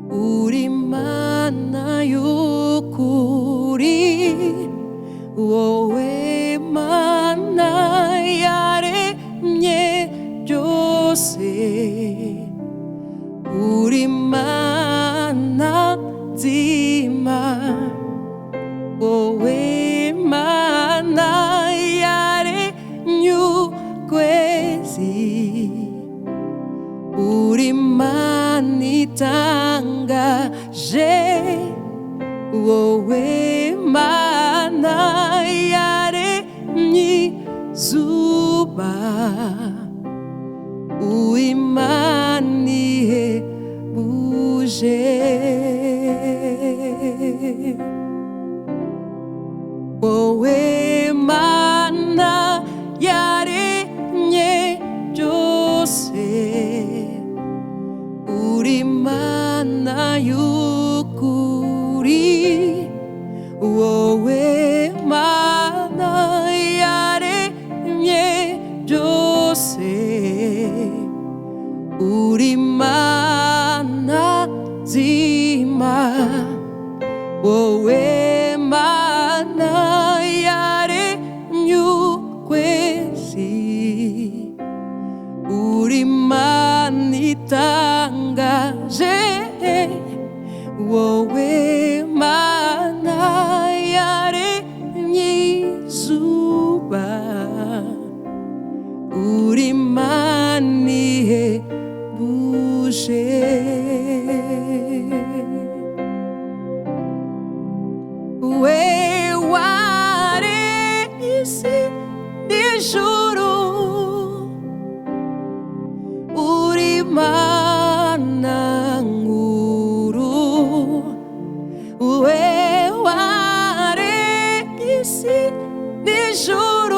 우리 만나요구리 오에 만나야래 예 요새 우리 만나지마 오에 만나야래 뉴괴지 우리만이 당가제 오에 만나야래 니 수바 우리만이 해 부제 오에 만나야래 니 요새 우리 만나요구리 오에 만나야래 예 요새 우리 만나지마 오에 만나야래 유괴시 우리만이 당가제 오에 만나야래 예수바 우리만이 해 부제 왜 와래 이시 네 주로 우리 만남으로 왜 와래 이시 네 주로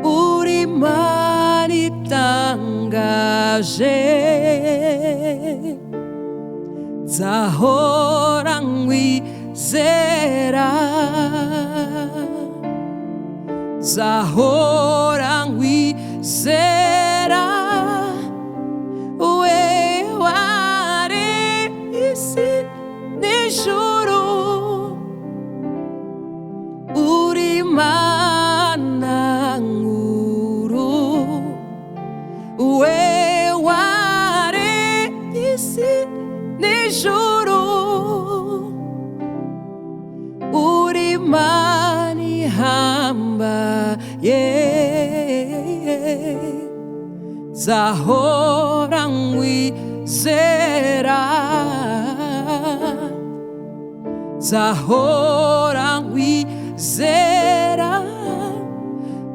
우리만이 당가제 자호랑 위세라 자호랑 위세라 왜 와래 이시 네 주로 우리 만남으로 왜 와래 이시 네 주로 우리만이 한바에 자호랑 위세라 자호랑 위세라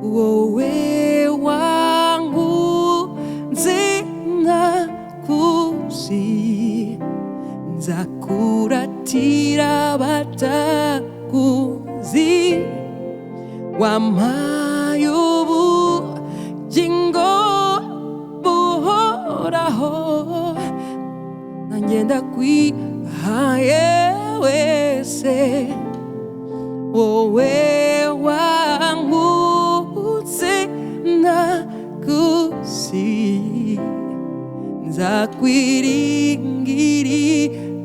오에 왕구 제나 구시 자꾸라 티라바타 구시 와마요부 징고 보라호 난 옌다 퀴 하예웨세 오웨 왕무세 나 구시 자퀴링기리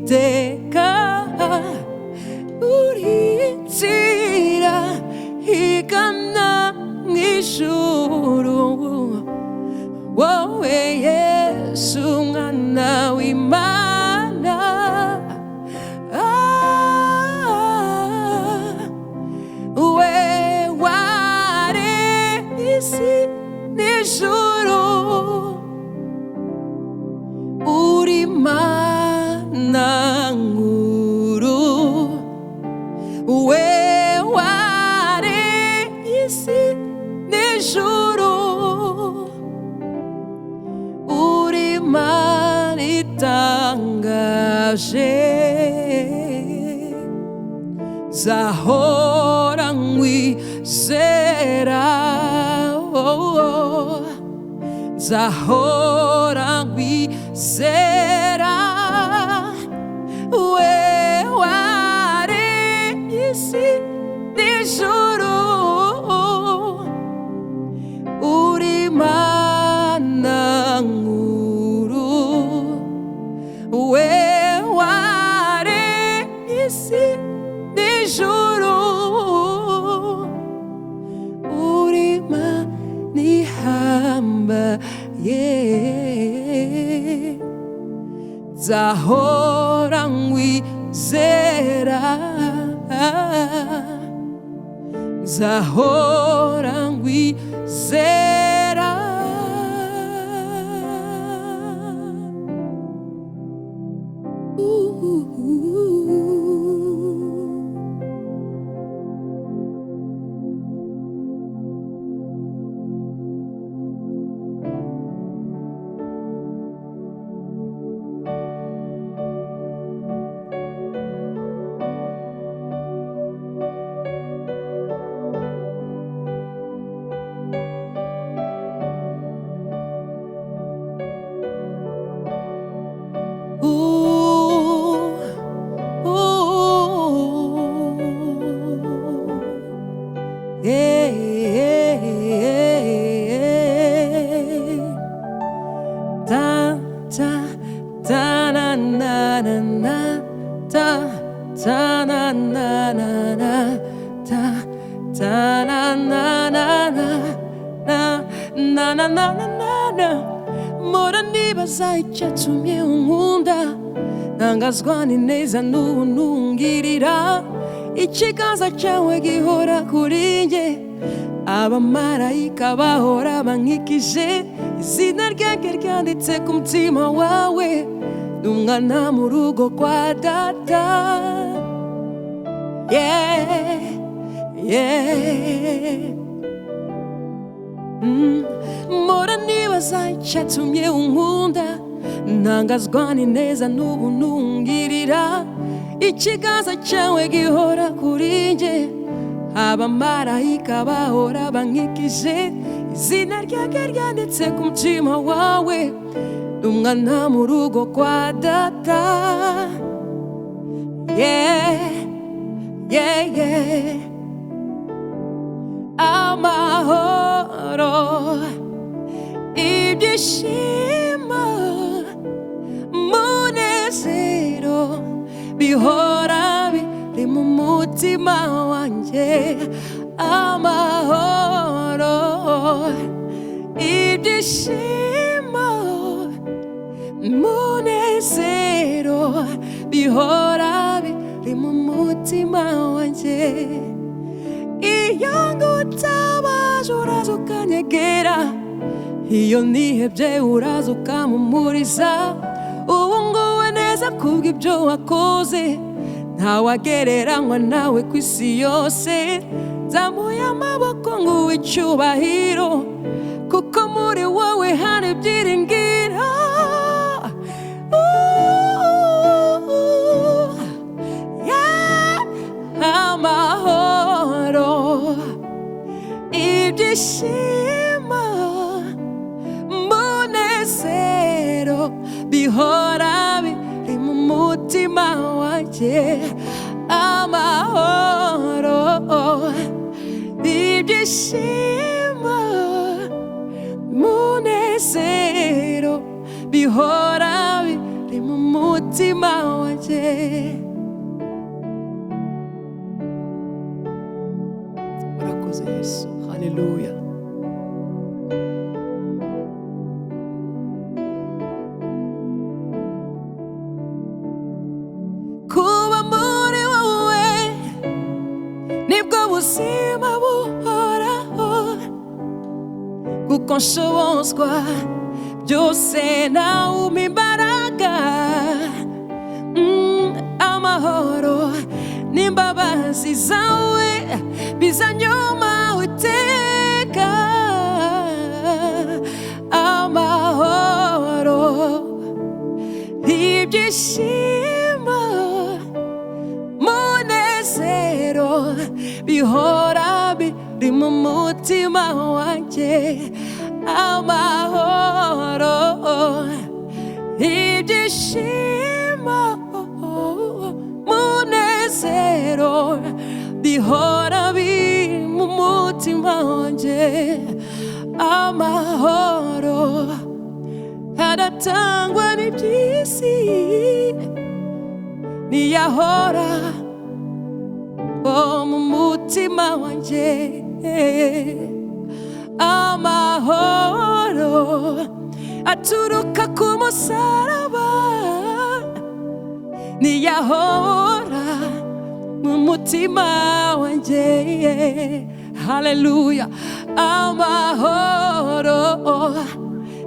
때가 우리 지라 이간나 이슈로 오웨 예수 안나 위마나 왜 와래 이시 네 주로 우리 만남으로 왜 와래 이시 네 주로 우리만이 당가제 자호랑 위세라 자호랑 위세라 왜 와래 이시 네 주로 우리 만나 nzahora nkwizera, nzahora nkwizera. Mpora nibaza icyatumye unkunda, ntangazwa n'ineza n'ubuntu ungirira. Ikiganza cyawe gihora kuri njye, abamarayika bahora bankikije. Izina ryanjye ryanditse ku mutima wawe, ndi umwana mu rugo kwa data. Yeah, yeah. Mpora nibaza icyatumye unkunda, ntangazwa n'ineza n'ubuntu ungirira. Ikiganza cyawe gihora kuri njye, abamarayika bahora bankikije. Izina ryanjye ryanditse ku mutima wawe, ndi umwana mu rugo kwa data. Yeah, yeah, yeah. Amahoro, ibyishimo, munezero, bihora biri mu mutima wanjye. Amahoro, ibyishimo, munezero, bihora biri mu mutima wanjye. Iyo ngutabaje uraza ukanyegera, iyo nihebye uraza ukampumuriza. Ubu nguwe neza kubw'ibyo wakoze, ntawagereranywa nawe ku isi yose. Nzamuye amaboko nguhe icyubahiro, kuko muri wowe hari ibyiringiro. Amahoro, ibyishimo, munezero, bihora biri mu mutima wanjye. Amahoro, ibyishimo, munezero, bihora biri mu mutima wanjye. Urakoze Yesu, haleluya. Kuba muri wowe nibwo buzima buhoraho, kuko nshobozwa byose nawe umpa imbaraga. Amahoro n'imbabazi zawe bizanyuma iteka. Amahoro, ibyishimo, munezero, bihora biri mu mutima wanjye. Amahoro, ibyishimo, munezero, bihora biri mu mutima wanjye. Amahoro adatangwa n'iby'isi, niyahora mu mutima wanjye. Amahoro aturuka ku musaraba niyahora mu mutima wanjye. Haleluya. Amahoro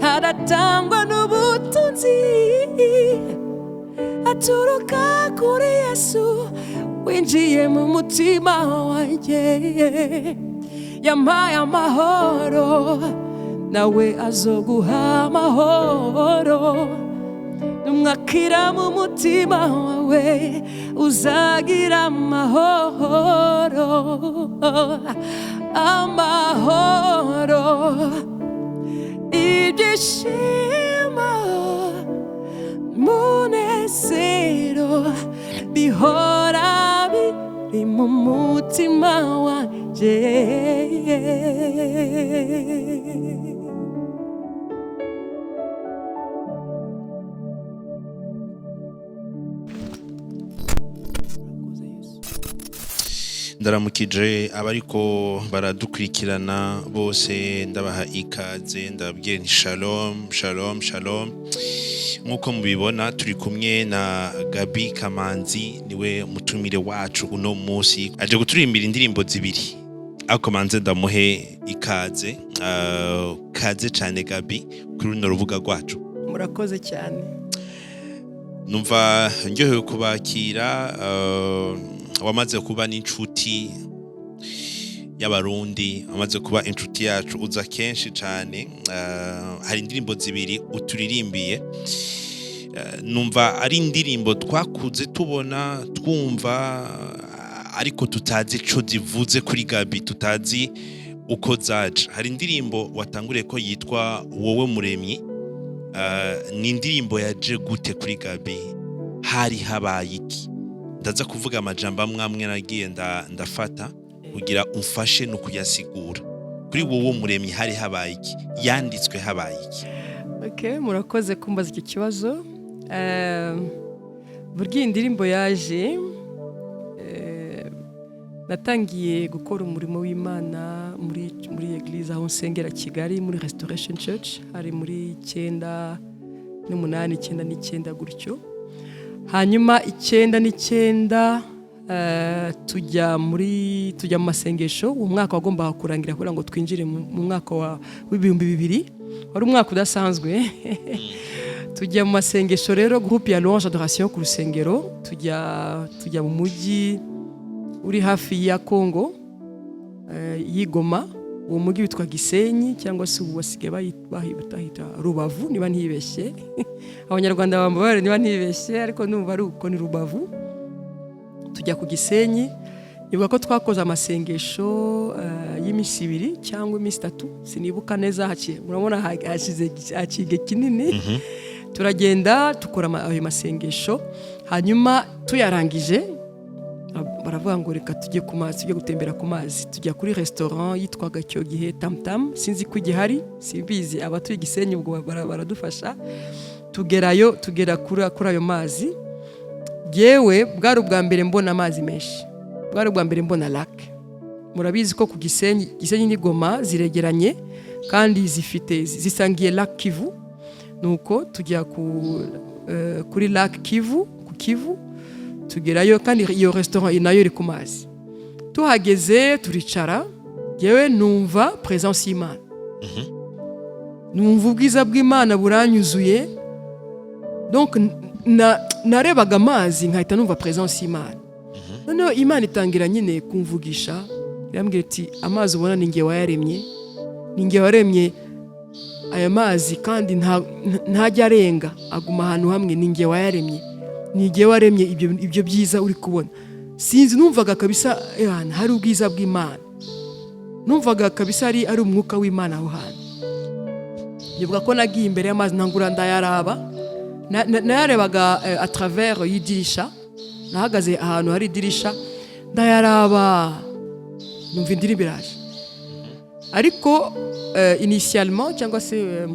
adatangwa n'ubutunzi aturuka kuri Yesu winjiye mu mutima wanjye. Yampaye amahoro nawe azoguha amahoro. Numwakira mu mutima wawe uzagira amahoro. Amahoro, ibyishimo, munezero bihora biri mu mutima wanjye. Ndaramukije abariko baradukurikirana bose, ndabaha ikaze, ndababwira nti shalom shalom shalom. Nkuko mubibona turi kumwe na Gaby Kamanzi, niwe mutumire wacu uno munsi, aje guturimbira indirimbo zibiri. Ako manze ndamuhe ikaze. Kaze cyane Gaby kuri runo rubuga rwacu. Murakoze cyane. Numva ndyohewe kubakira. Wamaze kuba n'inshuti y'abarundi, wamaze kuba inshuti yacu, uza kenshi cyane. Hari indirimbo zibiri uturirimbiye, numva ari indirimbo twakuze tubona twumva, ariko tutazi ico zivuze kuri Gaby, tutazi uko zaje. Hari indirimbo watanguriye ko yitwa Wowe Muremyi. Ni indirimbo yaje gute kuri Gaby? Hari habaye iki? Ndaza kuvuga amajambo amwe nagiye ndafata kugira umfashe no kuyasigura. Kuri Wowe Muremyi hari habaye iki? Yanditswe habaye iki? Okay, murakoze kumbaza iki kibazo. Burya indirimbo yaje, natangiye gukora umurimo w'Imana muri eglise aho nsengera Kigali, muri Restoration Church, hari muri 9 n'umunani 9 n'icyenda gutyo. Hanyuma 9 n'icyenda tujya mu masengesho. Umwaka wagombaga kurangira kugira ngo twinjire mu mwaka wa 2000. Wari umwaka udasanzwe. Tujya mu masengesho rero, groupe ya Louange Adoration ku rusengero. Tujya mu mujyi uri hafi ya Kongo, y'Igoma. Uwo mujyi witwa Gisenyi, cyangwa se ubu basigaye bahita Rubavu niba ntibeshye. Abanyarwanda bambare niba ntibeshye, ariko numva ari uko ni Rubavu. Tujya ku Gisenyi, nibuka ko twakoze amasengesho y'imisi 2 cyangwa imisi 3, sinibuka neza. Murabona hakige kinini. Turagenda tukora ayo masengesho, hanyuma tuyarangije baravuga ngo reka tujye ku mazi, tujye gutembera ku mazi. Tujya kuri restaurant yitwaga cyo gihe Tam Tam, sinzi ko igihari, simbizi. Abatuye Gisenyi ubwo baradufasha. Tugera kuri ayo mazi. Yewe bwari ubwa mbere mbona amazi menshi, bwari ubwa mbere mbona lac. Murabizi ko ku Gisenyi n'Igoma ziregeranye kandi zisangiye lac Kivu. Nuko tujya kuri lac Kivu, ku Kivu. Tugerayo kandi iyo restaurant nayo iri ku mazi. Tuhageze turicara, yewe numva presence y'Imana. Numva ubwiza bw'Imana buranyuzuye. Donc narebaga amazi nkahita numva presence y'Imana. Noneho Imana itangira nyine kumvugisha, irambwira iti amazi ubona ni nge wayaremye, ni nge waremye aya mazi kandi ntajya arenga, aguma ahantu hamwe. Ni nge wayaremye, ni nge waremye ibyo byiza uri kubona. Sinzi, numvaga kabisa hari ubwiza bw'Imana, numvaga kabisa ari umwuka w'Imana aho hantu. Yibuka ko nagiye imbere y'amazi ntangura ndayaraba. Nayarebaga à travers y'idirisha. Nahagaze ahantu hari idirisha ndayaraba, numva indirimbo iraje. Ariko initialement cyangwa se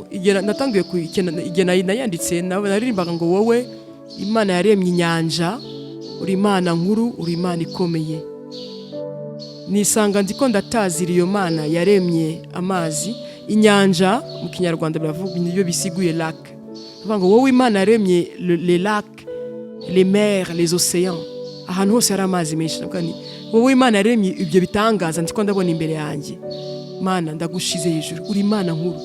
natangiye nayanditse, naririmbaga ngo wowe Imana yaremye inyanja, uri Imana nkuru, uri Imana ikomeye. Nisanga ndiko ndatazira iyo Mana yaremye amazi, inyanja mu kinyarwanda biravuga nibyo bisiguye lac bavuga ngo wowe Imana yaremye les lacs les mers les océans ahantu hose hari amazi menshi navuga ni wowe Imana yaremye ibyo bitangaza ndiko ndabona imbere yanjye Mana ndagushize hejuru uri Imana nkuru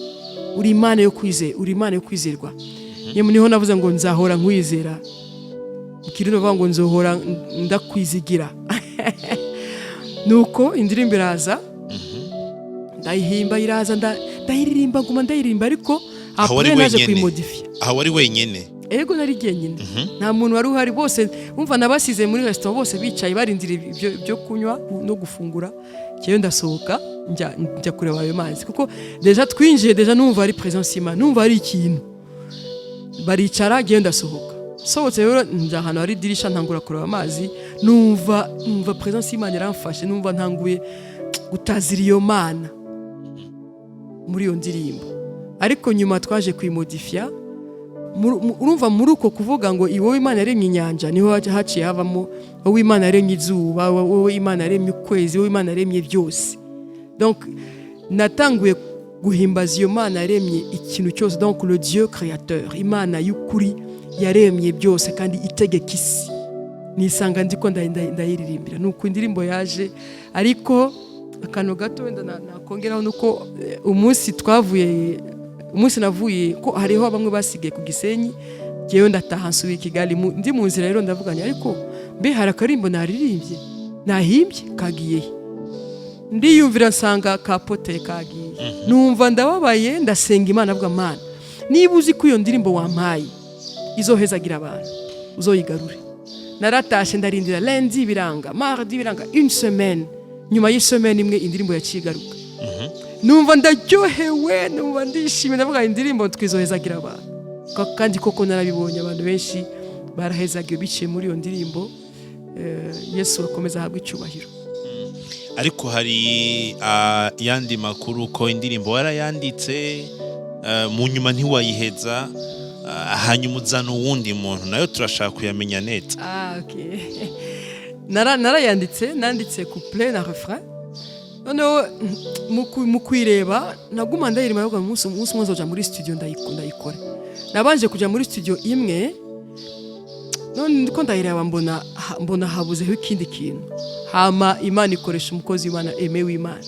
uri Imana yo kwizera uri Imana yo kwizerwa niho navuze ngo nzahora nkwizera ikirino bavuga ngo nzohora ndakwizigira nuko indirimbo iraza ndayihimba iraza ndayiririmba nguma ndayiririmba ariko après naje kwimodifia aho wari wenyene ego nari genyine nta muntu wari uhari bose umva nabasize muri restaurant bose bicaye barindira ibyo kunywa no gufungura cyo ndasohoka njya kureba ayo mazi kuko deja twinjiye deja numva ari présence y'Imana numva ari ikintu baricara giye ndasohoka sohotse rero njya ahantu hari dirisha ntangura kureba amazi numva présence y'Imana iramfashe numva ntanguye gutazira iyo Mana muri iyo ndirimbo ariko nyuma twaje kwimodifia urumva muri uko kuvuga ngo wowe Imana yaremye inyanja niho haciye havamo wowe Imana yaremye izuba wowe Imana yaremye ukwezi wowe Imana yaremye byose donc natanguye guhimbaza iyo Mana yaremye ikintu cyose donc le Dieu créateur Imana y'ukuri yaremye byose kandi itegeka isi nisanga ndiko ndayiririmbira nuko indirimbo yaje ariko akantu gato wenda nakongeraho nuko umunsi navuye ko hariho bamwe basigaye ku Gisenyi jewe ndataha nsubiye Kigali ndi mu nzira rero ndavuganye ariko mbe hari akarimbo naririmbye nahimbye kagiye ndiyumvira nsanga kapote kagiye numva ndababaye ndasenga Imana avuga Mana niba uzi ko iyo ndirimbo wampaye izohezagira abantu uzoyigarure naratashe ndarindira lundi biranga mardi biranga une semaine nyuma y'isemaine imwe indirimbo yacigaruka numva ndaryohewe numva ndishimye ndavuga indirimbo twizohezagira abantu kandi koko narabibonye abantu benshi barahezagiye biciye muri iyo ndirimbo Yesu akomeza ahabwa icyubahiro ariko hari yandi makuru ko indirimbo warayanditse mu nyuma ntiwayiheza hanyuma uzana uwundi muntu nayo turashaka kuyamenya neza okay nanditse couplet na refrain noneho mu kwireba naguma ndayirima yo umunsi nzoja muri studio ndayikora nabanje kujya muri studio imwe none ndiko ndayireba mbona habuzeho ikindi kintu hama Imana ikoresha umukozi w'Imana Aime w'Imana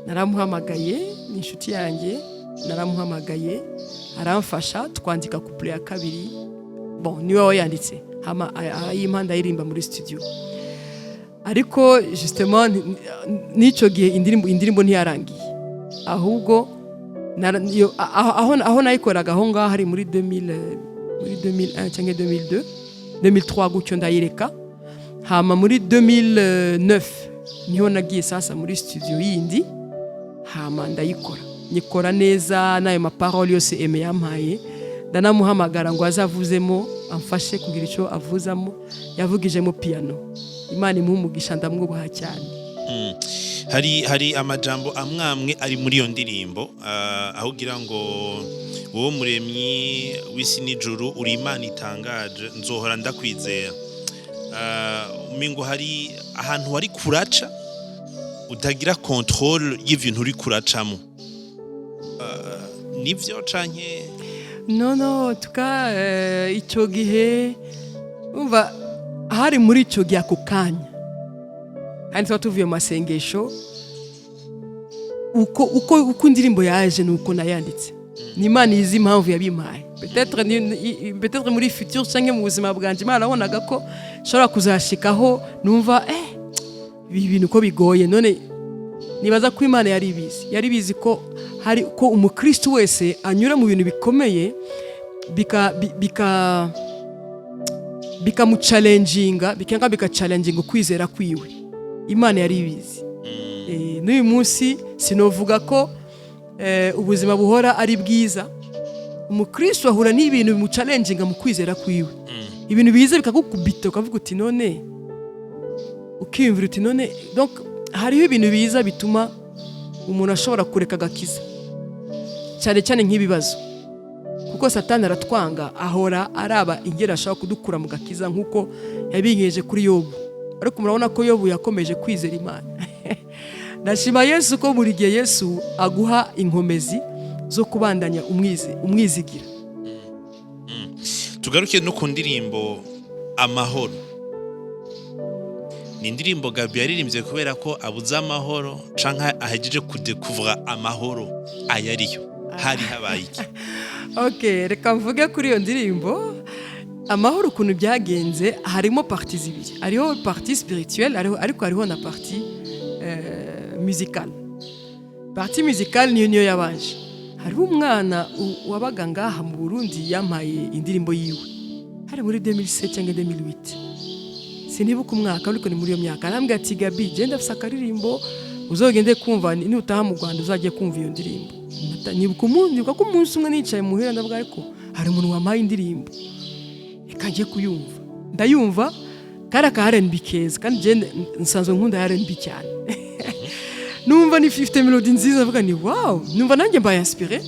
naramuhamagaye ni inshuti yanjye naramuhamagaye aramfasha twandika couplet ya kabiri niwe wayanditse hama Imana ndayirimba muri studio ariko justement nico gihe indirimbo ntiyarangiye ahubwo aho nayikoraga aho ngaho hari muri 2001 cyangwa 2003 gutyo ndayireka hama muri 2009 niho nagiye sasa muri studio yindi hama ndayikora nyikora neza nayo maparole yose Aime yampaye ndanamuhamagara ngo azavuzemo amfashe kugira icyo avuzamo yavugijemo piano Imana imumugisha ndamwubaha cyane hari amajambo amwamwe ari muri iyo ndirimbo aho ugira ngo wowe muremyi w'isi n'ijuru uri Imana itangaje nzohora ndakwizera umengo hari ahantu wari kuraca utagira control y'ibintu uri kuracamo nivyo canke no tuka icyo gihe umva hari muri icyo gihe ako kanya kandi tuba tuvuye mu masengesho uko indirimbo yaje nuko nayanditse ni Imana izi impamvu yabimpaye peut-être muri futur cyangwa mu buzima bwanje Imana abonaga ko nshobora kuzashikaho numva ibi bintu ko bigoye none nibaza ko Imana yari bizi ko hari ko umukristo wese anyura mu bintu bikomeye bikamuchallenginga bikachallenginga kwizera kwiwe Imana yari ibizi n'uyu munsi sinovuga ko ubuzima buhora ari bwiza umukristo ahura n'ibintu bimuchallenginga mu kwizera kwiwe ibintu bize bikagukubita ukavuga uti none ukiyumvira uti none donc hariho ibintu biza bituma umuntu ashobora kureka agakiza cyane cyane nk'ibibazo kuko Satani aratwanga ahora araba ingera ashaka kudukura mu gakiza nkuko yabingeje kuri Yobu ariko murabona ko Yobu yakomeje kwizera Imana ndashima Yesu ko buri gihe Yesu aguha inkomezi zo kubandanya umwizigira. Tugaruke no ku ndirimbo Amahoro. Ni indirimbo Gaby yaririmbye kubera ko abuze amahoro canka ahejeje kudekuvura amahoro ayariyo hari habaye iki? Okay, reka mvuge kuri iyo ndirimbo Amahoro ukuntu byagenze. Harimo parties zibiri, hariho partie spirituelle ariko hariho na partie musicale. Partie musicale niyo yabanje. Hariho umwana wabaga ngaha mu Burundi yampaye indirimbo yiwe hari muri 2007 cyangwa 2008, sinibuka umwaka ariko ni muri iyo myaka. Arambwira ati Gaby, genda afisa akaririmbo uzogende kumva, ni utaha mu Rwanda uzagiye kumva iyo ndirimbo. Nibuka ko umunsi umwe nicaye muhira ndavuga ariko hari umuntu wampaye indirimbo ikagiye kuyumva, ndayumva kara ka R&B keza, kandi je nsanzwe nkunda R&B cyane. Numva ni 50 melody nziza, ndavuga ni wow, numva nanjye mbaye inspiré,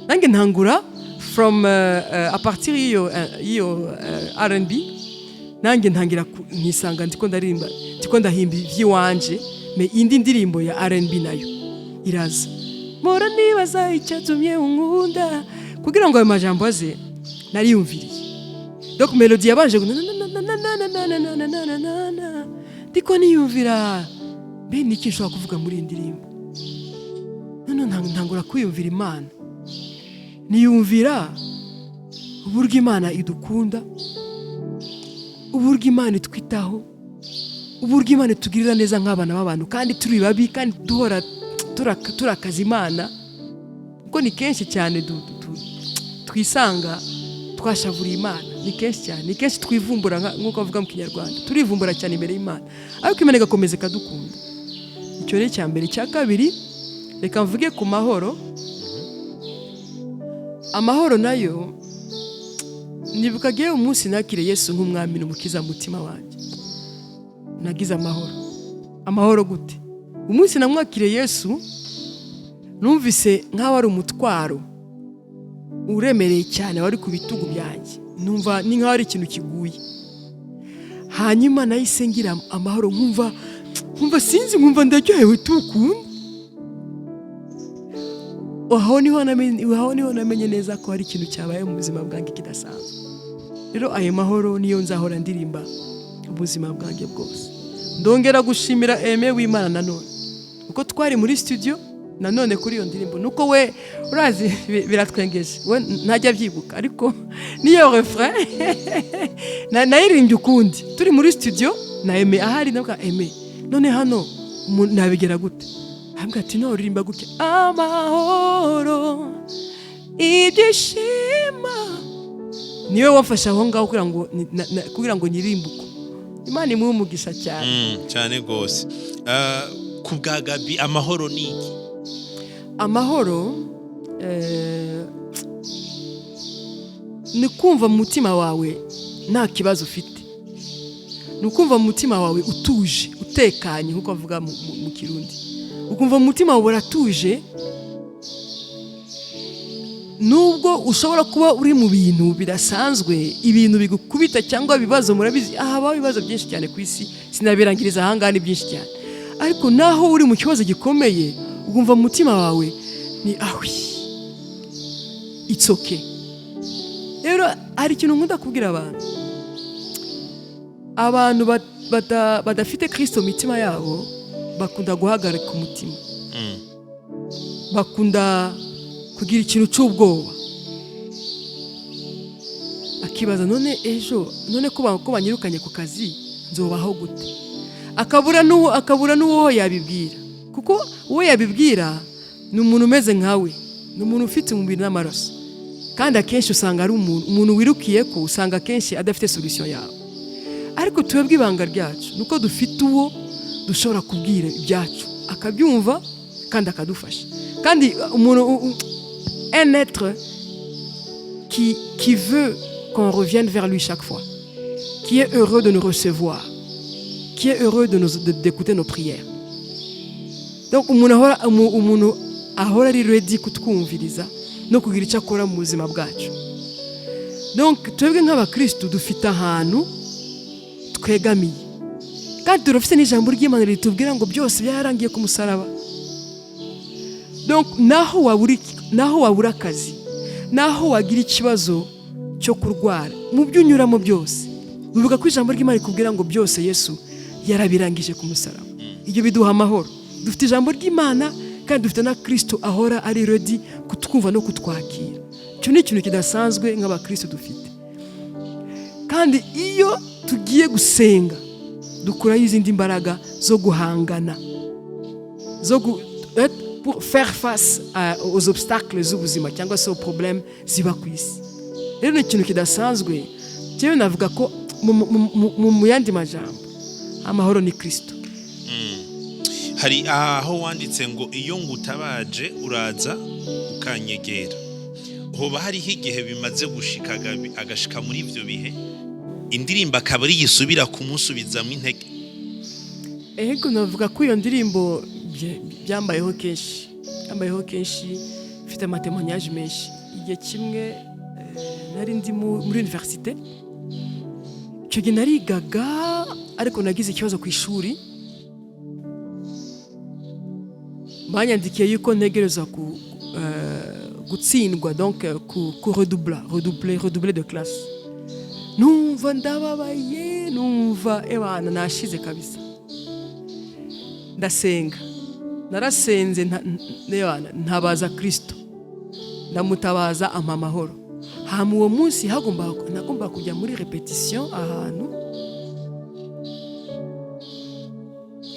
nanjye ntangura from a partir iyo R&B, nanjye ntangira nisanga ndiko ndahimba ivy'iwanje, me indi ndirimbo ya R&B nayo iraza. Mora nibaza icyatumye unkunda, kugira ngo ayo majambo aze nariyumviriye. Donc melody yabanje ndiko niyumvira be niki nshobora kuvuga muri iyi ndirimbo. Ntangura kwiyumvira Imana, niyumvira uburyo Imana idukunda, uburyo Imana itwitaho, uburyo Imana itugirira neza nk'abana b'abantu, kandi turi babi, kandi duhora turakaza Imana. Kuko ni kenshi cyane twisanga twashavura Imana, ni kenshi cyane, ni kenshi twivumbura nk'uko bavuga mu Kinyarwanda, turivumbura cyane imbere y'Imana, ariko Imana igakomeza ikadukunda. Icyo ni icya mbere. Icya kabiri, reka mvuge ku mahoro. Amahoro nayo nibuka giye umunsi nakire Yesu nk'umwami n'umukiza mutima wanjye, nagize amahoro. Amahoro gute? Umunsi namwakire Yesu numvise nk'aho ari umutwaro uremereye cyane wari ku bitugu byanjye, numva ni nk'aho ari ikintu kiguye. Hanyuma nahise ngira amahoro, nkumva sinzi, nkumva ndaryohewe tukunda. Aho niho namenye neza ko hari ikintu cyabaye mu buzima bwanjye kidasanzwe. Rero ayo mahoro niyo nzahora ndirimba ubuzima bwanjye bwose. Ndongera gushimira Aime w'Imana nanone, uko twari muri studio nanone kuri iyo ndirimbo, nuko we urazi biratwengeje, we ntajya byibuka, ariko niyo refrain nayirimbye ukundi turi muri studio na Aime ahari. Ndavuga Aime, none hano nabigera gute? Ambwira ati no uririmba gutya, amahoro ibyishimo. Niwe wamfasha aho ngaho kugira ngo nyirimbuko. Imana imuhe umugisha cyane cyane gose. Ku bwa Gaby, amahoro ni iki? Amahoro ni kumva mu mutima wawe nta kibazo ufite, ni ukumva mu mutima wawe utuje, utekanye, nk'uko bavuga mu Kirundi. Ukumva mu mutima wawe uratuje, nubwo ushobora kuba uri mu bintu bidasanzwe, ibintu bigukubita cyangwa ibibazo. Murabizi habaho ibibazo byinshi cyane ku isi, sinabirangiriza ahangana, ni byinshi cyane. Ariko naho uri mu kibazo gikomeye, ukumva mu mutima wawe ni awi, it's okay. Rero hari ikintu nkunda kubwira abantu badafite Kristo mu mitima yabo, bakunda guhagarika umutima, bakunda kugira ikintu cy'ubwoba, akibaza none ko banyirukanye ku kazi nzobaho gute? Akabura n'uwo yabibwira, kuko uwo yabibwira ni umuntu umeze nkawe, ni umuntu ufite umubiri n'amaraso, kandi akenshi usanga ari umuntu wirukiye ko, usanga akenshi adafite solution yawe. Ariko twebwe ibanga ryacu nuko dufite uwo dushobora kubwira ibyacu, akabyumva kandi akadufasha. Kandi un être qui veut qu'on revienne vers lui chaque fois, qui est heureux de nous recevoir, qui est heureux d'écouter nos prières. Donc umuntu ahora ari ready kutwumviriza no kugira icyo akora mu buzima bwacu. Donc twebwe nk'abakristo dufite ahantu twegamiye, kandi turafite n'ijambo ry'Imana ritubwira ngo byose byarangiye ku musaraba. Donc naho waburi naho wabura akazi, naho wagira ikibazo cyo kurwara, mu byo unyuramo byose bivuga ko ijambo ry'Imana rikubwira ngo byose Yesu yarabirangije ku musaraba. Ibyo biduha amahoro. Dufite ijambo ry'Imana kandi dufite na Kristo ahora ari ready kutwumva no kutwakira. Icyo ni ikintu kidasanzwe nk'abakristo dufite. Kandi iyo tugiye gusenga dukuraho izindi mbaraga zo guhangana, pour faire face aux obstacles z'ubuzima cyangwa se aux problèmes ziba ku isi. Rero ni ikintu kidasanzwe. Jewe navuga ko mu yandi majambo amahoro ni Kristo. Hari aho wanditse ngo iyo ngutabaje uraza ukanyegera. Hoba hariho igihe bimaze gushika agashika muri ivyo bihe indirimbo akaba ari yisubira kumusubizamo intege? Ego navuga ko iyo ndirimbo byambayeho kenshi, mfite amatemonyage menshi. Igihe kimwe nari ndi muri université, icyo gihe narigaga ariko nagize ikibazo ku ishuri, banyandikiye yuko ntegereza gutsindwa, donc redoubler de classe. Numva ndababaye, numva ebana nashize kabisa. Ndasenga, narasenze ntabaza Kristo, ndamutabaza ampa amahoro. Hama uwo munsi nagomba kujya muri repetition ahantu,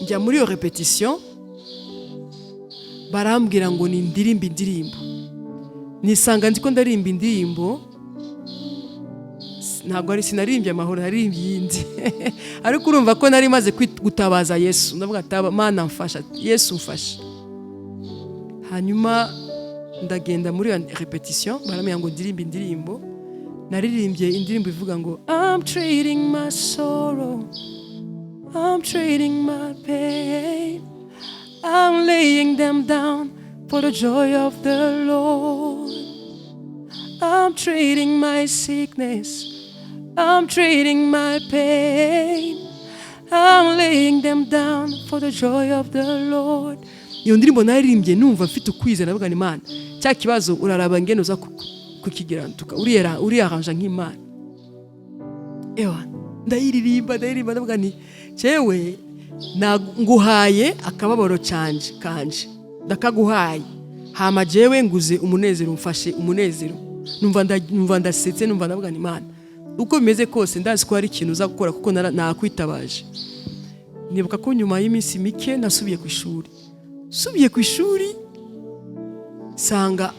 njya muri iyo repetition barambwira ngo ni indirimbo. Nisanga ndiko ndarimba indirimbo, ntabwo ari sinarimbye amahoro, naririmbye yindi. Ariko urumva ko nari maze gutabaza Yesu, ndavuga Mana mfasha, Yesu mfasha. Hanyuma ndagenda muri repetition, barambwira ngo ndirimbe indirimbo. Naririmbye indirimbo ivuga ngo I'm trading my sorrow, I'm trading my pain, I'm laying them down for the joy of the Lord. I'm trading my sickness, I'm trading my pain, I'm laying them down for the joy of the Lord. Iyo ndirimbo naririmbye numva mfite ukwizera, navuga ni Imana, cya kibazo uraraba ngene uza kukigira ntuka uri arranja nk'Imana. Ewa ndayiririmba navuga ni cewe nguhaye akababaro kanje ndakaguhaye, hama jewe nguze umunezero, mfashe umunezero. Numva ndasetse, numva ndavuga ni Imana, uko bimeze kose ndazi ko hari ikintu uza gukora kuko nakwitabaje. Nibuka ko nyuma y'iminsi mike nasubiye ku ishuri sanga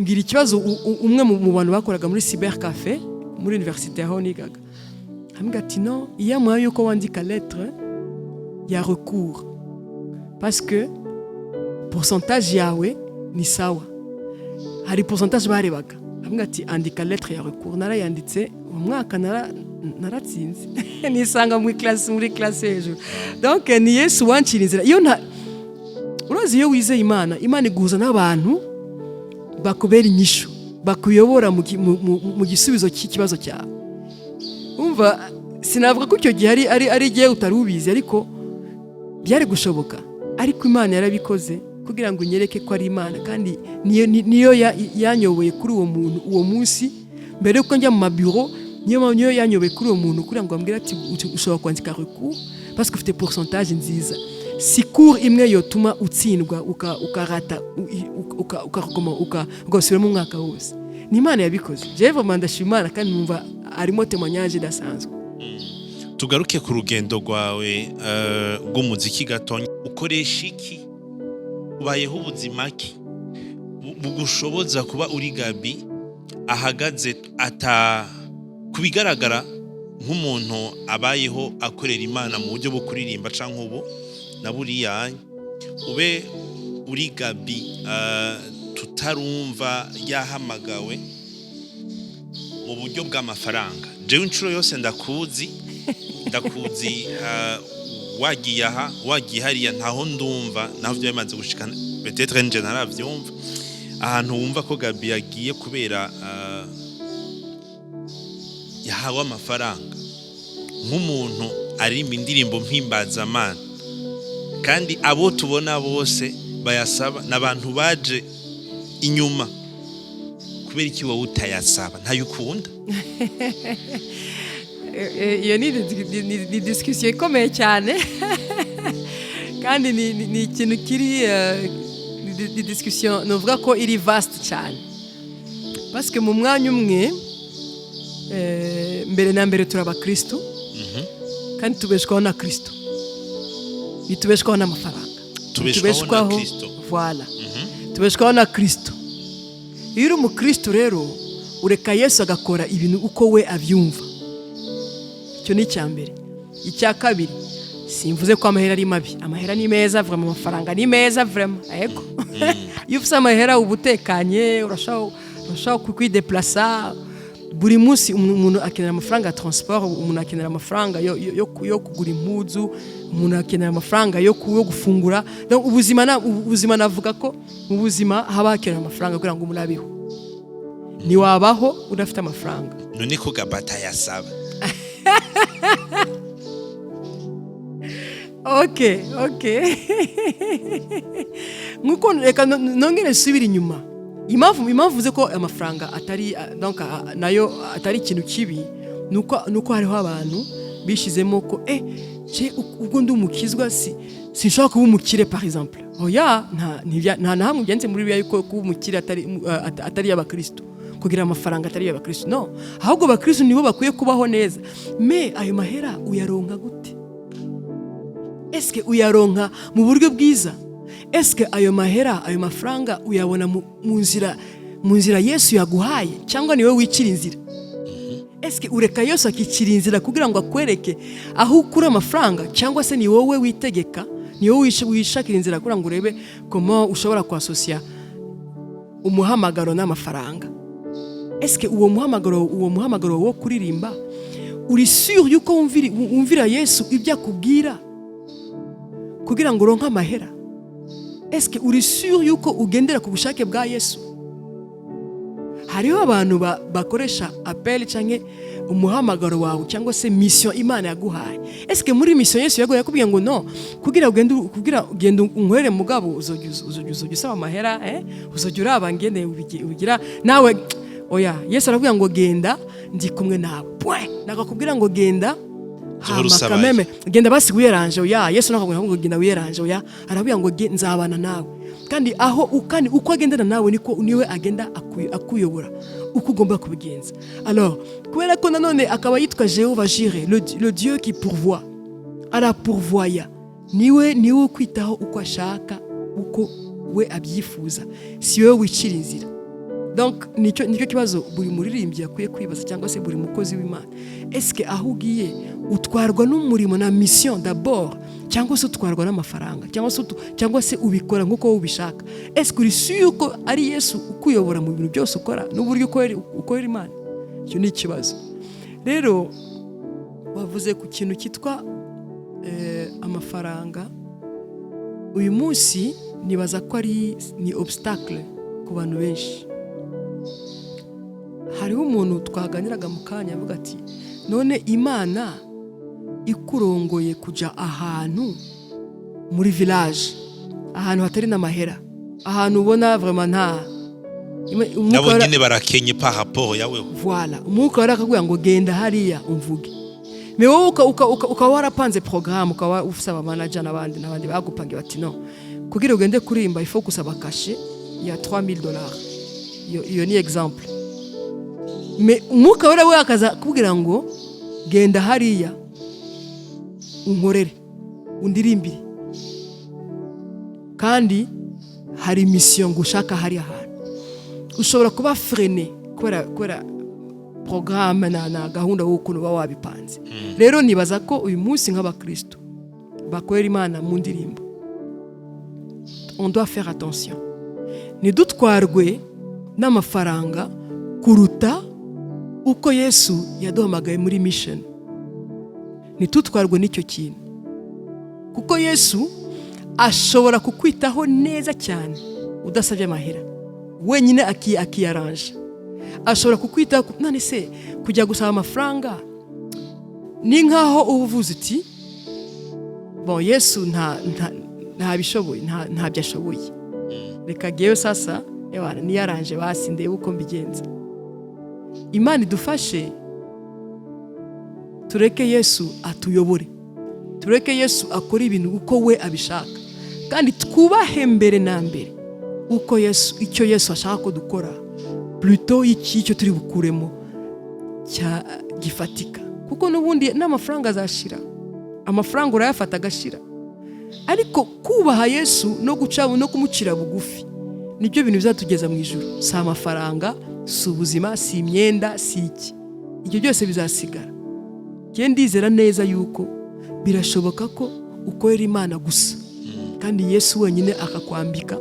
ngira ikibazo. Umwe mu bantu bakoraga muri cyber cafe muri université aho nigaga ambwira ati non, iya mwayo yuko wandika lettre ya recours parce que pourcentage yawe ni sawa. Hari pourcentage barebaga, ambwira ati andika lettre ya recours. Narayanditse umwaka naratsinze nisanga muri classe hejuru. Donc ni Yesu wancirinzira. Iyo urazi iyo wizeye Imana iguhuza n'abantu bakubera inyishu, bakuyobora mu gisubizo cy'ikibazo cyawe. Umva sinavuga ko icyo gihe ari igihe utari ubizi, ariko byari gushoboka. Ariko Imana yarabikoze kugira ngo nyereke ko ari Imana, kandi niyo yanyoboye kuri uwo muntu uwo munsi. Mbere yuko njya mu mabiro, niyo yanyoboye kuri uwo muntu kugira ngo ambwire ati ushobora kwandika recours parce que ufite pourcentage nziza. Si cours imwe yotuma utsindwa ukarata ugasubira mu mwaka wose, ni Imana yabikoze. Je vraiment ndashima Imana kandi numva arimo témoignage idasanzwe. Tugaruke ku rugendo rwawe rw'umuziki gato. Ukoresha iki, ubayeho ubuzima ki bugushoboza kuba uri Gaby ahagaze kubigaragara nk'umuntu abayeho akorera Imana mu buryo bwo kuririmba canke ubu na buriya ube uri Gaby tutarumva yahamagawe mu buryo bw'amafaranga? Jewe inshuro yose ndakuzi wagiye aha wagiye hariya ntaho ndumva naho byo bimaze gushikana, peut-être nje naravyumva ahantu wumva ko Gaby yagiye kubera yahawe amafaranga nk'umuntu aririmba indirimbo mpimbazamana, kandi abo tubona bose bayasaba n'abantu baje inyuma kubera iki wowe utayasaba ntayo ukunda? iyo ni discussion ikomeye cyane kandi ni ikintu kiri ni discussion novuga ko iri vaste cyane parce que mu mwanya umwe mbere na mbere turaba Kristo kandi tubeshwaho na Kristo bitubeshwaho n'amafaranga tubeshwaho na Kristo voilà tubeshwaho na Kristo iyo uri mu Kristo rero ureka Yesu agakora ibintu uko we avyumva icyo ni cyambere icya kabiri simvuze ko amahera ari mabi amahera ni meza vraiment amafaranga ni meza vraiment yego iyo ufite amahera ubutekanye urashaka kwideplacer buri munsi umuntu akenera amafaranga ya transport umuntu akenera amafaranga yo kugura impuzu umuntu akenera amafaranga yo gufungura donc ubuzima navuga ko mu buzima haba hakenera amafaranga kugira ngo umuntu abeho ni wabaho udafite amafaranga none ko Gabata yasaba Okay nkuko reka nongere subira inyuma impamvu ze ko amafaranga atari donc nayo atari ikintu kibi nuko hariho abantu bishizemo ko ubwo ndi umukizwa sinshaka kuba umukire par exemple oya nta nahamwe byanze muri biya yuko kuba umukire atari y'abakristo kugira amafaranga atari y'abakristo no ahubwo abakristo nibo bakwiye kubaho neza me ayo mahera uyaronka gute eske uyaronka mu buryo bwiza eske ayo mahera ayo mafaranga uyabona mu nzira Yesu yaguhaye cyangwa niwe wicira inzira eske ureka Yesu akicira inzira kugira ngo akwereke aho ukura amafaranga cyangwa se ni wowe witegeka ni wowe wishakira inzira kugira ngo urebe comment ushobora kwasocia umuhamagaro n'amafaranga eske uwo muhamagaro wo kuririmba uri sûr yuko wumvira Yesu ibyo akubwira kugira ngo uronke amahera eske uri sûr yuko ugendera ku bushake bwa Yesu hariho abantu bakoresha appel canke umuhamagaro wawe cyangwa se mission Imana yaguhaye eske muri mission Yesu yakubwiye ngo no kugira ugende unkorere mugabo uzojya amahera uzojya uraba ngende ubigira nawe oya Yesu aravuga ngo genda ndi kumwe nawe nakakubwira ngo genda kameme genda basi wiyeranje oya Yesu nakubwira ngo genda wiyeranje oya aravuga ngo nzabana nawe kandi uko agendana nawe niko niwe agenda akuyobora uko ugomba kubigenza alors kubera ko nanone akaba yitwa Jéhovah Jireh le Dieu qui pourvoit ara pourvoya niwe kwitaho uko ashaka uko we abyifuza si wewe wicira inzira donc nicyo kibazo buri muririmbyi yakwiye kwibaza cyangwa se buri mukozi w'Imana eske aho ugiye utwarwa n'umurimo na mission d'abord cyangwa se utwarwa n'amafaranga cyangwa se ubikora nkuko ubishaka eske uri sûr ko ari Yesu ukuyobora mu bintu byose ukora n'uburyo ukorera Imana icyo ni ikibazo rero wavuze ku kintu kitwa amafaranga uyu munsi nibaza ko ni obstacle ku bantu benshi hariho umuntu twaganiraga mu kanya avuga ati none Imana ikurongoye kuja ahantu muri village ahantu hatari n'amahera ahantu ubona vraiment nabo nyine barakenye par rapport yawe voilà umuka warakubwira ngo genda hariya umvuge me wowe uka warapanze programme uka ufisaba manager n'abandi bagupange bati no kugira ugende kurimba ifo kusaba kashe ya $3000 iyo ni exemple me umuka we akaza kubwira ngo genda hariya unkorere undirimbire kandi hari mission gushaka hariya hantu ushobora kuba freiner kubera programme na gahunda y'ukuntu wabipanze rero nibaza ko uyu munsi nk'abakristo bakorera Imana mu ndirimbo on doit faire attention nidutwarwe n'amafaranga kuruta uko Yesu yaduhamagaye muri mission nitutwarwe n'icyo kintu kuko Yesu ashobora kukwitaho neza cyane udasabye amahera wenyine akiyaranje ashobora kukwitaho none se kujya gusaba amafaranga ni nkaho uvuze uti bon Yesu nta bishoboye nta byashoboye reka giyeyo sasa ewana niyaranje basi ndebe uko mbigenza. Imana idufashe tureke Yesu atuyobore, tureke Yesu akora ibintu uko we abishaka, kandi twubahe mbere na mbere uko Yesu, icyo Yesu ashaka ko dukora plutôt icyo turi bukuremo cya gifatika, kuko n'ubundi n'amafaranga azashira, amafaranga urayafata agashira, ariko kubaha Yesu no guca no kumucira bugufi nibyo bintu bizatugeza mu ijuru. Si amafaranga, si ubuzima, si imyenda, si iki, ibyo byose bizasigara. Njye ndizera neza yuko birashoboka ko ukorera Imana gusa, kandi Yesu wenyine akakwambika,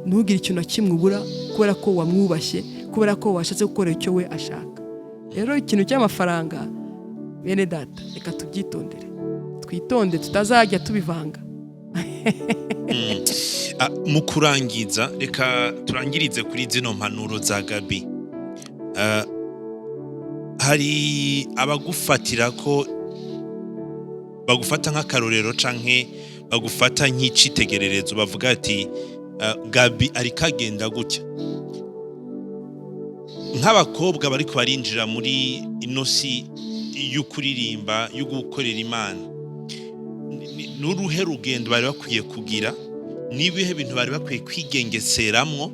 ntugire ikintu na kimwe ubura, kubera ko wamwubashye, kubera ko washatse gukora icyo we ashaka. Rero ikintu cy'amafaranga, bene data, reka tubyitondere, twitonde tutazajya tubivanga. Mu kurangiza, reka turangirize kuri zino mpanuro za Gaby. Hari abagufatira ko bagufata nk'akarorero canke bagufata nk'icitegererezo, bavuga ati Gaby ari kagenda gutya. Nk'abakobwa bariko barinjira muri inosi y'ukuririmba, yo gukorera Imana, n'uruhe rugendo bari bakwiye kugira, nibihe bintu bari bakwiye kwigengeseramwo,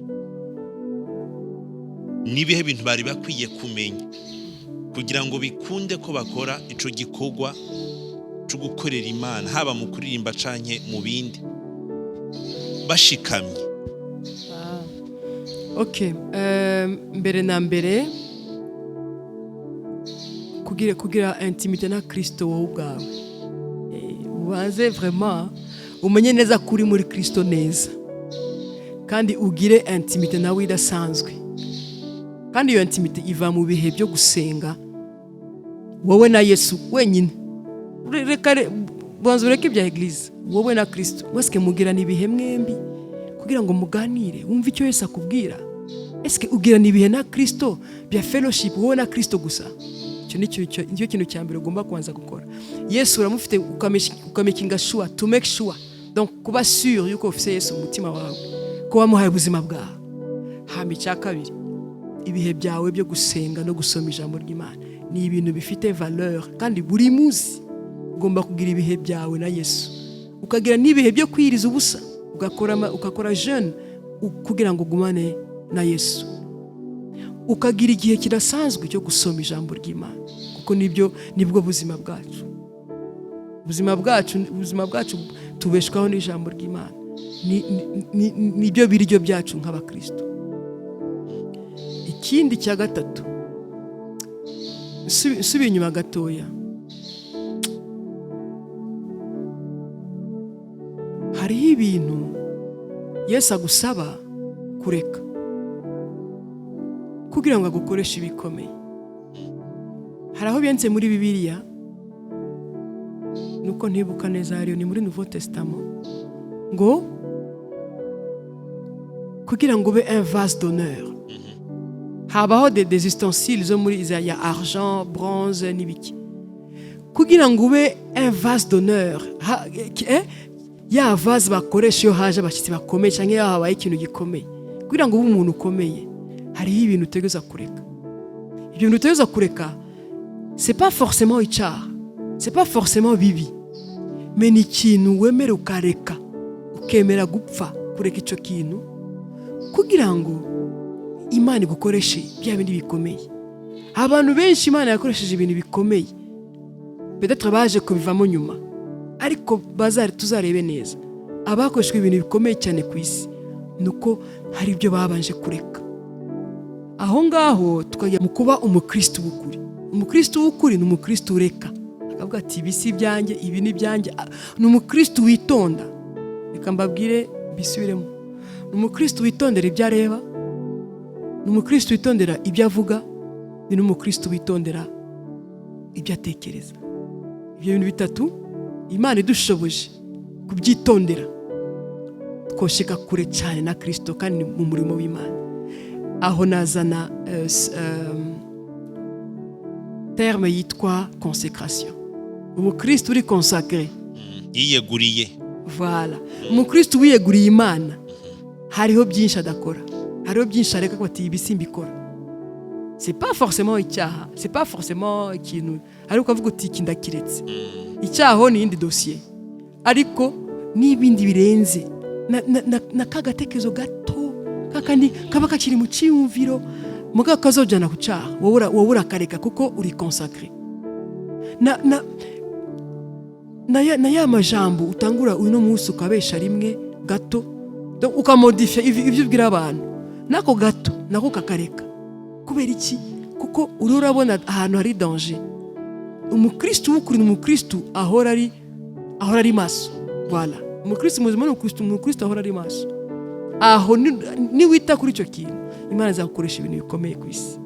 nibihe bintu bari bakwiye kumenya kugira ngo bikunde ko bakora ico gikorwa cyo gukorera Imana, haba mu kuririmba canke mu bindi, bashikamye? Okay, mbere na mbere kugira intimité na Kristo wowe ubwawe, ubanze vraiment umenye neza kuri muri Kristo neza, kandi ugire intimité nawe idasanzwe, kandi iyo intimité iva mu bihe byo gusenga wowe na Yesu wenyine. Banza ureke ibya Eglise, wowe na Kristo mwese mugirana ibihe mwembi kugira ngo muganire, wumve icyo Yesu akubwira. Eske ugirana ibihe na Kristo bya fellowship wowe na Kristo gusa? Nicyo kintu cya mbere ugomba kubanza gukora. Yesu uramufite ukamakinga sure, to make sure, donc kuba sûr yuko ufite Yesu mu mutima wawe, ko wamuhaye ubuzima bwawe. Hama icya kabiri, ibihe byawe byo gusenga no gusoma ijambo ry'Imana ni ibintu bifite valeur, kandi buri munsi ugomba kugira ibihe byawe na Yesu, ukagira n'ibihe byo kwiriza ubusa, ugakora jeûne kugira ngo ugumane na Yesu, ukagira igihe kidasanzwe cyo gusoma ijambo ry'Imana, kuko nibwo buzima bwacu. Ubuzima bwacu tubeshwaho n'ijambo ry'Imana, nibyo biryo byacu nk'abakristo. Ikindi cya gatatu, subi inyuma gatoya, hariho ibintu Yesu agusaba kureka kugira ngo agukoreshe ibikomeye. Hari aho byanditse muri Bibiliya, nuko ntibuka neza, hariyo ni muri Nouveau Testament, ngo kugira ngo ube un vase d'honneur, habaho des ustensiles zo muri ya argent, bronze n'ibiki, kugira ngo ube un vase d'honneur, ya vase bakoresha iyo haje abashyitsi bakomeye cyangwa iyo habaye ikintu gikomeye. Kugira ngo ube umuntu ukomeye, hariho ibintu utegereza kureka. Ibyo bintu utegereza kureka, c'est pas forcément icyaha, c'est pas forcément bibi, mais ni ikintu wemera ukareka, ukemera gupfa kureka icyo kintu kugira ngo Imana igukoreshe bya bindi bikomeye. Abantu benshi Imana yakoresheje ibintu bikomeye, peut-être baje kubivamo nyuma, ariko tuzarebe neza abakoreshejwe ibintu bikomeye cyane ku isi nuko hari ibyo babanje kureka. Aho ngaho tukajya mu kuba umukristo w'ukuri. Umukristo w'ukuri ni umukristo ureka, akavuga ati ibi si ibyanjye, ibi ni ibyanjye. Ni umukristo witonda, reka mbabwire bisubiremo, ni umukristo witondera ibyo areba, ni umukristo witondera ibyo avuga, ni n'umukristo witondera ibyo atekereza. Ibyo bintu bitatu Imana idushoboje kubyitondera, twoshika kure cyane na Kristo kandi mu murimo w'Imana. Aho nazana terme yitwa consécration. Umukristo uri consacré, yiyeguriye. Voilà, umukristo wiyeguriye Imana hariho byinshi adakora, hariho byinshi areka ko ati ibi simbikora. C'est pas forcément icyaha, c'est pas forcément ikintu ariko avuga uti iki ndakiretse. Icyaho ni indi dossier. Ariko n'ibindi birenze na kagatekezo gato kakandi kaba kakiri mu cyumviro muga kazojana ku cyaha wowe urakareka kuko uri consacré. Na ya majambo utangura uno munsi ukabesha rimwe gato ukamodifya ibyo ubwira abantu nako gato nako kakareka. Kubera iki? Kuko urabona ahantu hari danger. Umukristo w'ukuri n'umukristo ahora ari maso. Voilà. Umukristo muzima n'umukristo ahora ari maso. Aho ni wita kuri icyo kintu Imana izagukoresha ibintu bikomeye ku isi.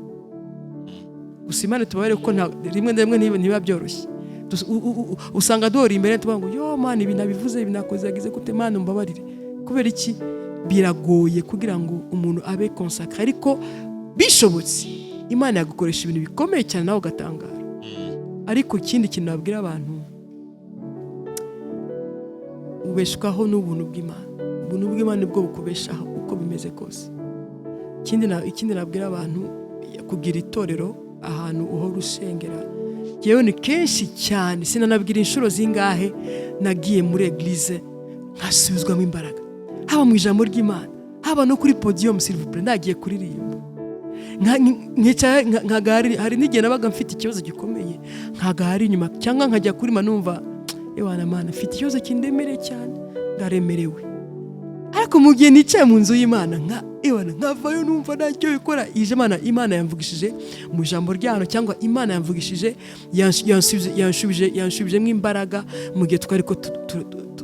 Gusa Imana tubabare ko rimwe na rimwe ntiba byoroshye. Usanga duhora imbere tuvuga ngo yo Mana ibi nabivuze ibi nakozagize gute Mana umbabarire. Kubera iki? Biragoye kugira ngo umuntu abe consacré ariko bishobotse Imana yagukoresha ibintu bikomeye cyane nawe ugatangara. Ariko ikindi kintu nabwira abantu ubeshwaho n'ubuntu bw'Imana. Ubuntu bw'Imana bwo bukubeshaho uko bimeze kose. Ikindi nabwira abantu kugira itorero ahantu uhora usengera. Yewe ni kenshi cyane sinanabwira inshuro zingahe nagiye muri eglise nkasubizwamo imbaraga. Haba mu ijambo ry'Imana, haba no kuri podium s'il vous plaît nagiye kuririmba. Nkagari hari n'igihe nabaga mfite ikibazo gikomeye nkagari inyuma cyangwa nkajya kuri manumva ewana Mana mfite ikibazo kindemereye cyane ndaremerewe. Ariko mu gihe nicaye mu nzu y'Imana nkavayo numva ntacyo bikora Imana yamvugishije mu ijambo ryano cyangwa Imana yamvugishije yanshubije imbaraga mu gihe twari ko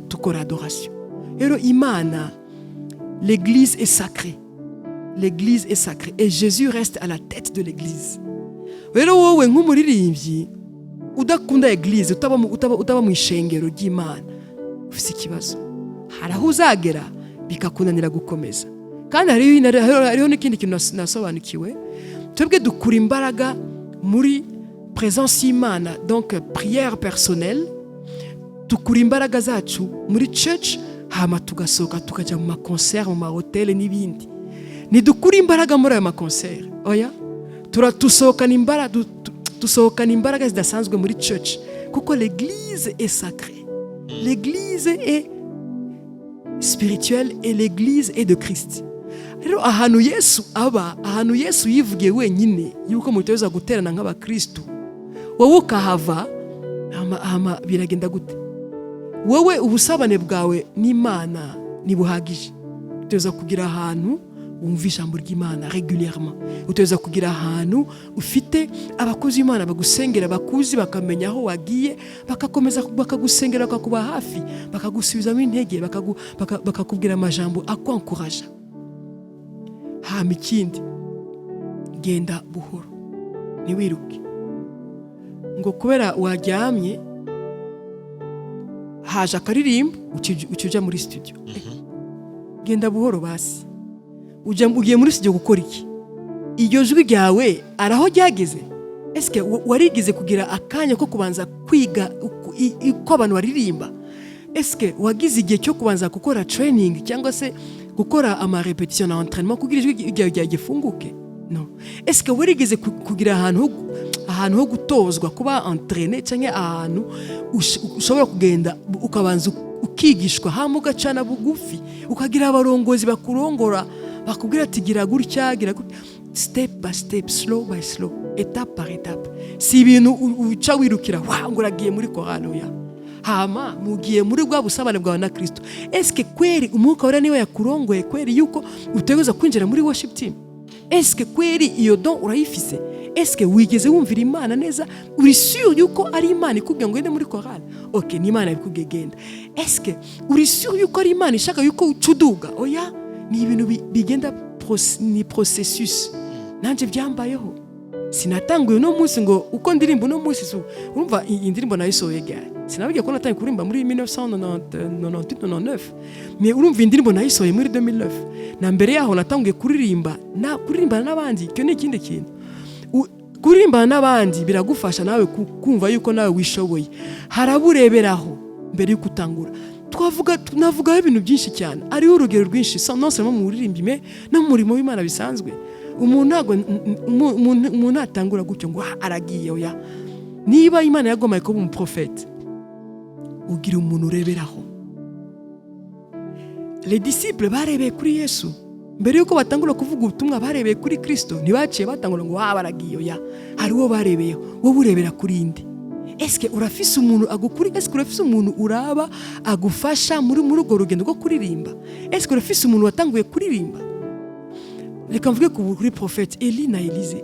tukora adoration. Rero Imana, l'église est sacrée. L'église est sacrée et Jésus reste à la tête de l'église. Rero wowe nk'umuririmbyi udakunda église utaba mu ishengero ry'Imana ufite ikibazo. Haraho uzagera bikakunanira gukomeza. Kandi hariho n'ikindi kintu nasobanukiwe. Twebwe dukura imbaraga muri présence y'Imana, donc prière personnelle. Dukura imbaraga zacu muri church hama tugasohoka tukajya mu maconcert mu mahoteli n'ibindi. Nidukura imbaraga muri ayo maconcert. Oya tusohokana imbaraga zidasanzwe muri church kuko l'église est sacrée. L'église est spirituelle et l'église est de Christ. Rero ahantu Yesu yivugiye wenyine yuko muteza guterana nk'abakristo wowe ukahava biragenda gute? Wowe ubusabane bwawe n'Imana nibuhagije. Uteza kugira ahantu wumva ijambo ry'Imana régulièrement. Uteza kugira ahantu ufite abakozi b'Imana bagusengera bakuzi bakamenya aho wagiye bakakomeza bakagusengera bakakuba hafi bakagusubizamo intege bakakubwira amajambo akwankuraja. Hama ikindi genda buhoro ntiwiruke ngo kubera waryamye haje akaririmbo ucuja muri studio. Genda buhoro basi. Ugiye muri studio gukora iki? Iryo jwi ryawe araho ryageze? Eske warigize kugira akanya ko kubanza kwiga uko abantu baririmba? Eske wagize igihe cyo kubanza gukora training cyangwa se gukora ama repetition na entraînement kugira ijwi ryawe gifunguke? No. Eske warigize kugira ahantu ho gutozwa kuba entraîné cyangwa ahantu ushobora kugenda ukabanza ukigishwa hama ugacana bugufi ukagira abarongozi bakurongora bakubwira ati gira gutya step by step, slow by slow, étape par étape. Si ibintu uca wirukira ngo uragiye muri korali oya. Hama mugiye muri bwa busabane bwawe na Kristo. Eske kweri umwuka wera niwe yakurongoye kweri yuko utegeza kwinjira muri worship team? Eske kweri iyo don urayifise? Eske wigeze wumvira Imana neza? Uri sûr yuko ari Imana ikubwiye ngo ende muri korali? Okay, ni Imana ikubwiye genda. Eske uri sûr yuko ari Imana ishaka yuko ucuduga? Oya, ni ibintu bigenda ni processus. Nanje byambayeho. Sinatanguye no munsi ngo uko ndirimbo no munsi urumva indirimbo nayisohoye gare. Sinabigiye ko natangiye kurimba muri 1998-99. Mais urumva indirimbo nayisohoye muri 2009. Na mbere yaho natangiye kuririmba n'abandi. Cyo ni ikindi kintu. Kuririmba n'abandi biragufasha nawe kumva yuko nawe wishoboye. Harabureberaho mbere yuko utangura. navugaho ibintu byinshi cyane, ariho urugero rwinshi non seulement mu buririmbi mais no mu murimo w'Imana bisanzwe. Umuntu atangura gutyo ngo aragiye oya. Niba Imana yagomaye kuba umuprofete, ugira umuntu ureberaho. Les disciples barebeye kuri Yesu mbere yuko batangura kuvuga ubutumwa, barebeye kuri Kristo, ntibaciye batangura ngo baragiye oya. Hari uwo barebeyeho, wowe urebera kuri indi. Eske urafise umuntu agukuri, eske urafise umuntu uraba agufasha muri urwo rugendo rwo kuririmba? Eske urafise umuntu watanguye kuririmba? Reka mvuge kuri prophète Eli na Elize.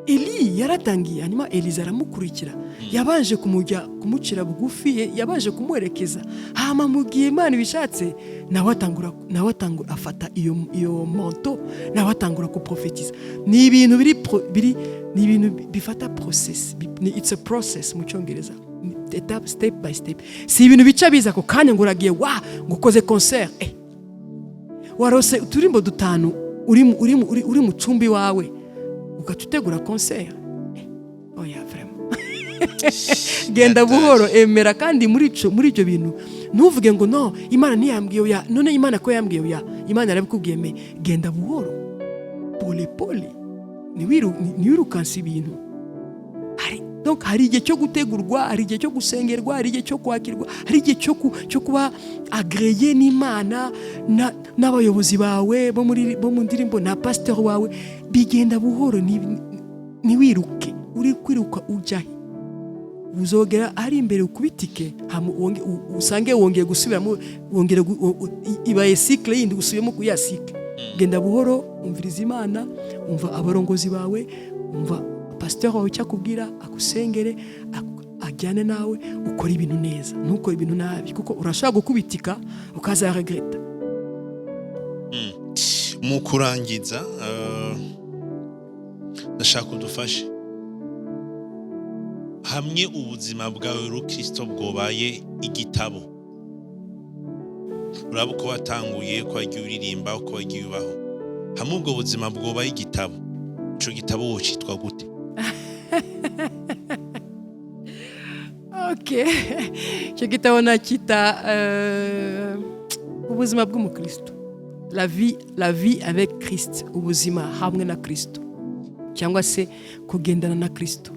Eli yaratangiye, hanyuma Elize aramukurikira, yabanje kumucira bugufi, yabanje kumwerekeza, hama mugiye Imana bishatse nawe atangura afata iyo manto, nawe atangura kuprofetiza. Ni ibintu ni ibintu bifata process, it's a process mu cyongereza, step by step. Si ibintu bica biza ko kanya ngo uragiye ngo ukoze concert, warose uturimbo dutanu uri mu cumbi wawe ugategura concert. Oya vraiment. Genda buhoro, emera, kandi muri icyo bintu ntuvuge ngo no Imana ntiyambwiye oya, none Imana ko yambwiye oya. Imana yarabikubwiye me, genda buhoro, pole pole, ntiwirukanse ibintu. Donc hari igihe cyo gutegurwa, hari igihe cyo gusengerwa, hari igihe cyo kwakirwa, hari igihe cyo kuba agreye n'Imana n'abayobozi bawe bo mu ndirimbo na pasteur wawe. Bigenda buhoro, ntiwiruke. Uri kwiruka ujyahe, uzogera ari imbere ukubitike, usange wongeye gusubiramo, wongera ibaye cycle yindi usubiyemo ku ya cycle. Genda buhoro, umviriza Imana, umva abarongozi bawe, umva pasteur wawe cyakubwira, akusengere, ajyane nawe, ukora ibintu neza, ntukore ibintu nabi, kuko urashaka gukubitika ukaza regreta. Mu kurangiza ndashaka udufashe hamwe ubuzima bwawe rukristo bwobaye igitabo. Uraba uko watanguye, ko wagiye uririmba, uko wagiye ubaho, hamwe ubwo buzima bwobaye igitabo, ico gitabo wocitwa gute? Okay, icyo gitabo nakita ubuzima bw'umukristo, la vie avec Christ, ubuzima hamwe na Kristo, cyangwa se kugendana na Kristo.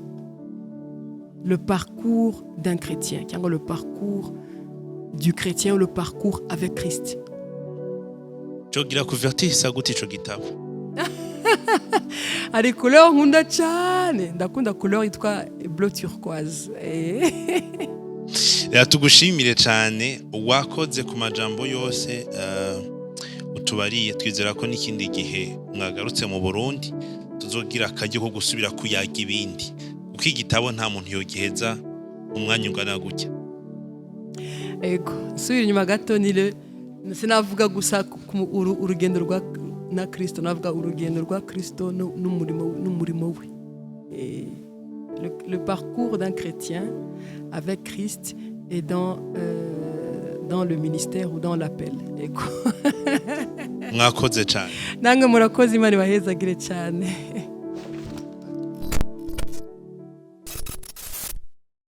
Le parcours d'un chrétien, cyangwa le parcours du chrétien, ou le parcours avec Christ. Cyogira kuvertisa gute ico gitabo? Ari couleur nkunda cyane, ndakunda couleur yitwa bleu turquoise. Tugushimire cyane, wakoze ku majambo yose utubariye. Twizera ko n'ikindi gihe mwagarutse mu Burundi tuzogira akajye ko gusubira kuyaga ibindi, kuko igitabo nta muntu yogiheza umwanya ungana gutya. Ego, subira inyuma gato, sinavuga gusa urugendo rwa na Kristo, navuga urugendo rwa Kristo n'umurimo we. Le parcours d'un chrétien avec Christ et dans le ministère ou dans l'appel. Ego. Mwakoze cyane. Nange murakoze, Imana ibahezagire cyane.